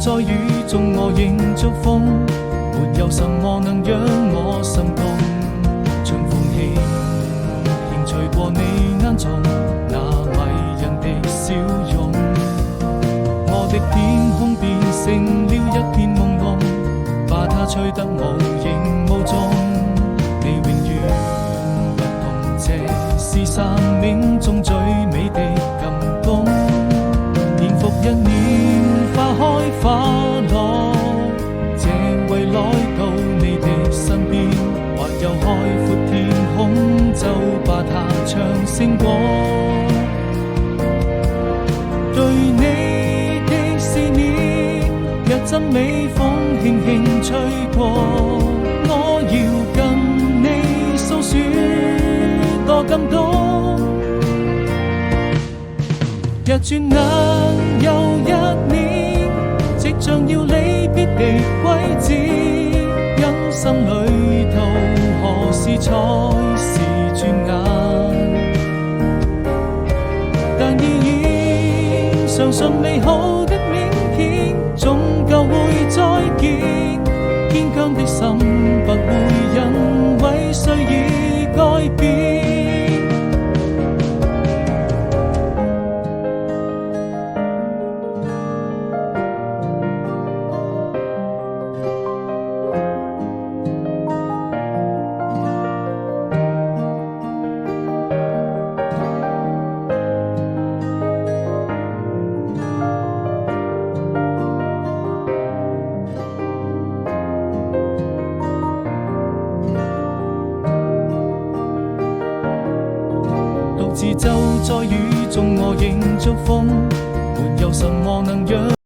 在雨中我仍祝福，沒有什麼能讓我心動。春風輕輕吹過你眼中那迷人的笑容，我的天空變成了一片朦朧，把它吹得無影無蹤。你永遠不同，這是生命中最美的感動。年復一年，花開花落，這為來到你的身邊，或有海闊天空，就把它唱勝過。對你的思念，若陣微風輕輕吹過，我要跟你訴說多感動。若轉眼又一年，即將要離別的季節，人生旅途何時才是轉眼？但依然相信美好的明天，終究會再見。堅強的心不會因為誰而改變。獨自走在雨中，我仍祝福，沒有什麼能讓